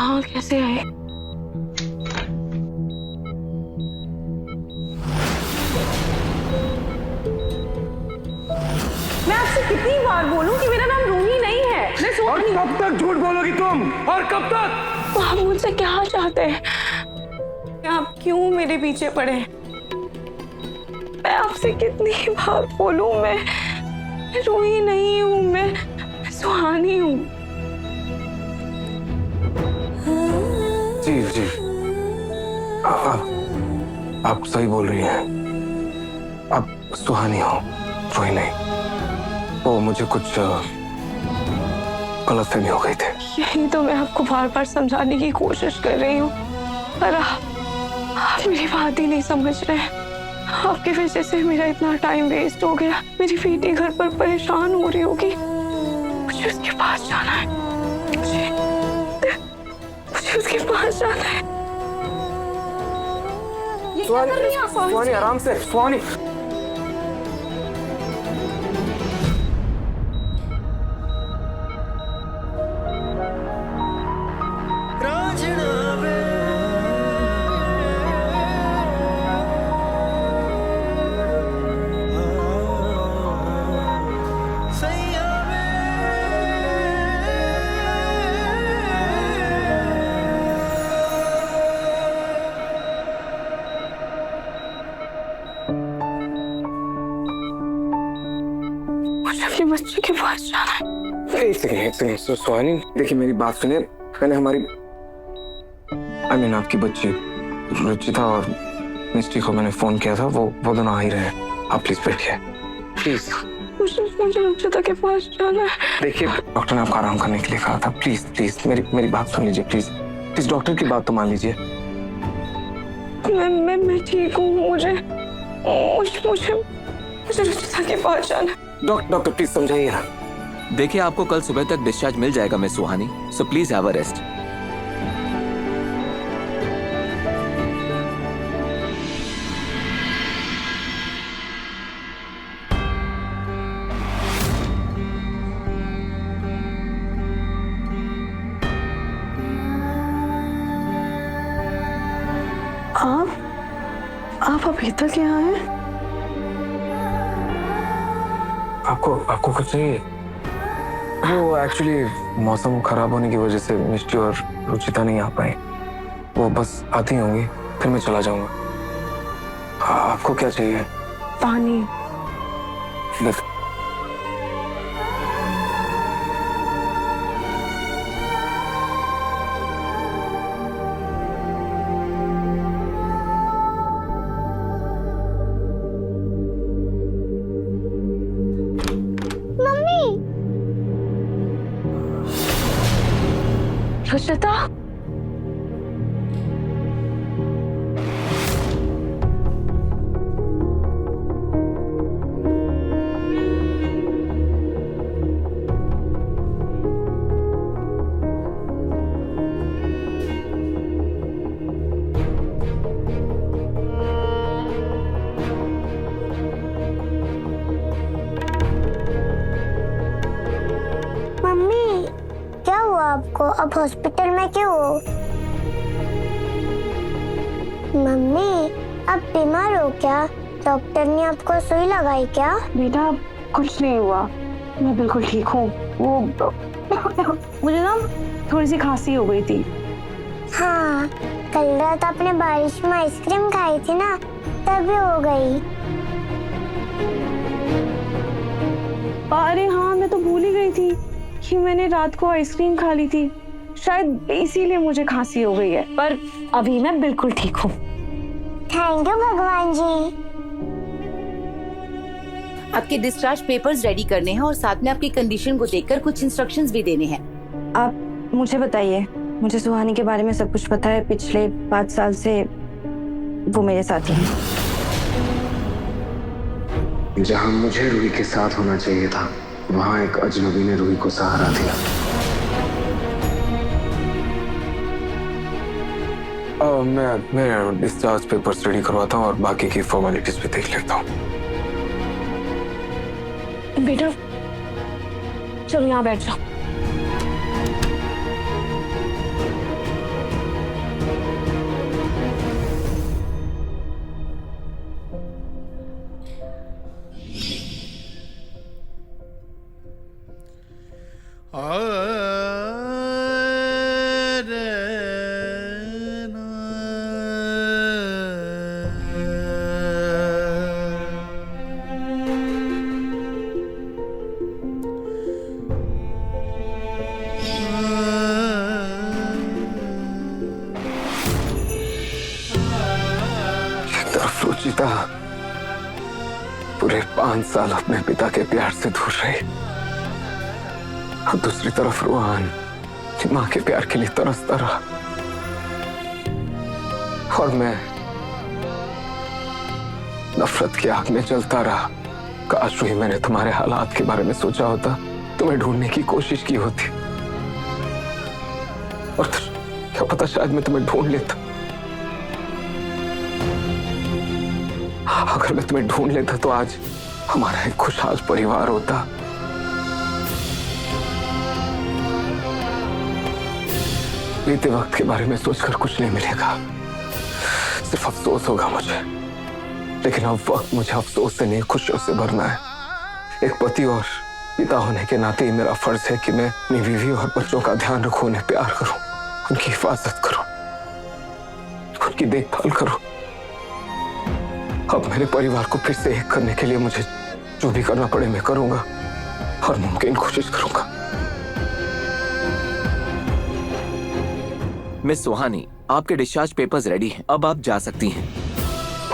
यहाँ कैसे आए? मैं आपसे कितनी बार बोलूं कि मेरा नाम रूही नहीं है, मैं और सुहानी। कब तक झूठ बोलोगी तुम? और कब तक? तो आप मुझसे क्या चाहते हैं? आप क्यों मेरे पीछे पड़े? मैं आपसे कितनी बार बोलूं, मैं रूही नहीं हूँ, मैं सुहानी हूँ। जी जी, आप सही बोल रही हैं। आप सुहानी हो, रोही नहीं। वो मुझे कुछ गलतफहमी हो गई थी। यही तो मैं आपको बार बार समझाने की कोशिश कर रही हूँ, पर आप मेरी बात ही नहीं समझ रहे। आपकी वजह से मेरा इतना टाइम वेस्ट हो गया। मेरी बेटी घर पर परेशान हो रही होगी, मुझे उसके पास जाना है। मुझे उसके पास जाना है। सुहानी आराम से, सुहानी। मुझे अपने बच्चे के पास जाना है। एक सेकंड सुहानी, देखिए मेरी बात सुनिए। मैंने हमारी आपकी बच्ची रुचिता और मिस्टी को मैंने फोन किया था। वो दोनों आ ही रहे हैं। आप प्लीज बैठिए, प्लीज। मुझे रुचिता के पास जाना है। देखिए डॉक्टर ने आपको आराम करने के लिए कहा था। प्लीज प्लीज मेरी बात सुन लीजिए, प्लीज प्लीज। डॉक्टर की बात तो मान लीजिए। मैं ठीक हूँ। मुझे रुचिता के पास जाना है। डॉक्टर प्लीज समझाइए ना। देखिए आपको कल सुबह तक डिस्चार्ज मिल जाएगा miss Suhani, so please have a rest. आप अभी तक यहाँ हैं? आपको कुछ चाहिए? वो एक्चुअली मौसम खराब होने की वजह से मिष्टी और रुचिता नहीं आ पाई। वो बस आती होंगी, फिर मैं चला जाऊंगा। आपको क्या चाहिए? पानी। बस। रुचिता, मम्मी क्या हुआ आपको? अब हॉस्पिटल में क्यों हो? मम्मी आप बीमार हो क्या? डॉक्टर ने आपको सुई लगाई क्या? बेटा कुछ नहीं हुआ, मैं बिल्कुल ठीक हूँ। वो मुझे ना थोड़ी सी खांसी हो गई थी। हाँ, कल रात आपने बारिश में आइसक्रीम खाई थी ना, तभी हो गई। अरे हाँ, मैं तो भूल ही गई थी कि मैंने रात को आइसक्रीम खा ली थी। शायद इसीलिए मुझे खांसी हो गई है, पर अभी मैं बिल्कुल ठीक हूँ। थैंक यू भगवान जी। आपके डिस्चार्ज पेपर्स रेडी करने हैं और साथ में आपकी कंडीशन को देखकर कुछ इंस्ट्रक्शंस भी देने हैं। आप मुझे बताइए, मुझे सुहानी के बारे में सब कुछ पता है। पिछले 5 साल से वो मेरे साथ ही है। जहां मुझे रूही के साथ होना चाहिए था, वहां एक अजनबी ने रूही को सहारा दिया। मैं डिस्चार्ज पेपर्स रेडी करवाता हूँ और बाकी की फॉर्मेलिटीज भी देख लेता हूँ। बेटा चलो यहाँ बैठ जाओ। एक तरफ रुचिता पूरे 5 साल अपने पिता के प्यार से दूर रही और दूसरी तरफ रूहान की माँ के प्यार के लिए तरसता रहा। और मैं नफरत की आग में जलता रहा। काश रूही मैंने तुम्हारे हालात के बारे में सोचा होता, तुम्हें ढूंढने की कोशिश की होती, और क्या पता शायद मैं तुम्हें ढूंढ लेता। अगर मैं तुम्हें ढूंढ लेता तो आज हमारा एक खुशहाल परिवार होता। बीते वक्त के बारे में सोचकर कुछ नहीं मिलेगा, सिर्फ अफसोस होगा मुझे। लेकिन अब वक्त मुझे अफसोस से नहीं, खुशियों से भरना है। एक पति और पिता होने के नाते ही मेरा फर्ज है कि मैं अपनी बीवी और बच्चों का ध्यान रखूं, उन्हें प्यार करूं, उनकी हिफाजत करूं, उनकी देखभाल करूं। अब मेरे परिवार को फिर से एक करने के लिए मुझे जो भी करना पड़े मैं करूंगा और मुमकिन कोशिश करूंगा। मिस सुहानी, आपके डिस्चार्ज पेपर्स रेडी हैं, अब आप जा सकती हैं।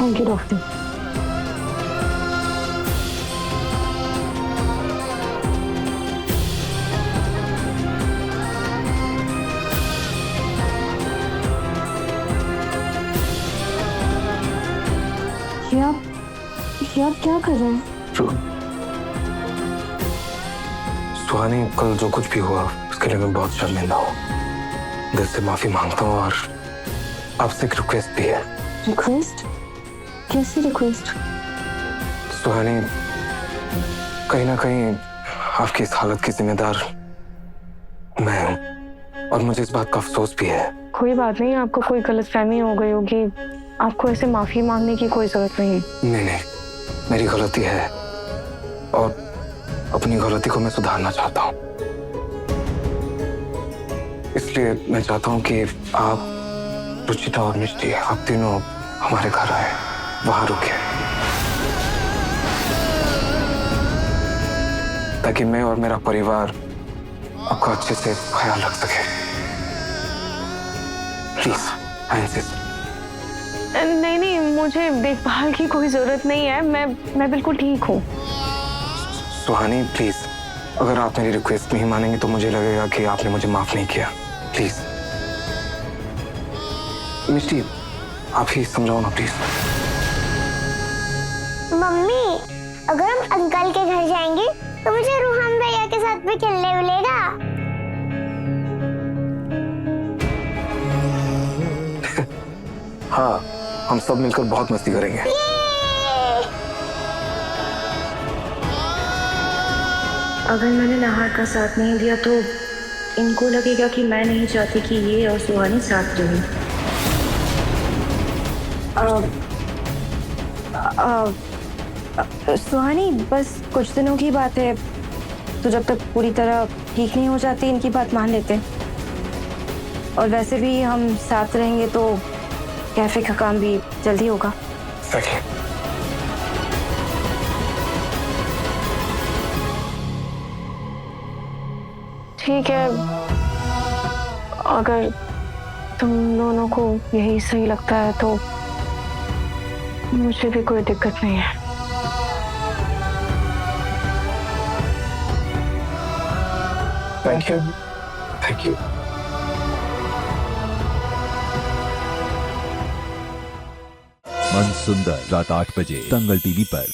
Thank you doctor. ये आप क्या कर रहे हैं? सुहानी, कल जो कुछ भी हुआ उसके लिए मैं बहुत शर्मिंदा हूँ। दिल से माफी मांगता हूँ और आपसे एक रिक्वेस्ट भी है। रिक्वेस्ट? कैसी रिक्वेस्ट? सुहानी, कहीं ना कहीं आपकी इस हालत की जिम्मेदार मैं हूँ और मुझे इस बात का अफसोस भी है। कोई बात नहीं, आपको कोई गलतफहमी हो गई होगी। आपको ऐसे माफी मांगने की कोई जरूरत नहीं है। नहीं, मेरी गलती है और अपनी गलती को मैं सुधारना चाहता हूँ। इसलिए मैं चाहता हूँ कि आप, रुचिता और मिष्टी, आप तीनों हमारे घर आए, वहां रुके, ताकि मैं और मेरा परिवार आपका अच्छे से ख्याल रख सके। Please, I insist. नहीं, मुझे देखभाल की कोई जरूरत नहीं है। मैं बिल्कुल ठीक हूँ। सुहानी, प्लीज, अगर आप मेरी रिक्वेस्ट नहीं मानेंगे तो मुझे लगेगा कि आपने मुझे माफ नहीं किया। प्लीज मिष्टी, आप ही समझाओ ना प्लीज। मम्मी, अगर हम अंकल के घर जाएंगे तो मुझे रूहान भैया के साथ भी खेलने मिलेगा। हाँ, हम सब मिलकर बहुत मस्ती करेंगे। अगर मैंने नाहर का साथ नहीं दिया तो इनको लगेगा कि मैं नहीं चाहती कि ये और सुहानी साथ रहें। सुहानी, बस कुछ दिनों की बात है, तो जब तक पूरी तरह ठीक नहीं हो जाती इनकी बात मान लेते। और वैसे भी हम साथ रहेंगे तो कैफे का काम भी जल्दी होगा। ठीक है, अगर तुम दोनों को यही सही लगता है तो मुझे भी कोई दिक्कत नहीं है। Thank you. Thank you. मन सुंदर, रात 8 बजे दंगल टीवी पर।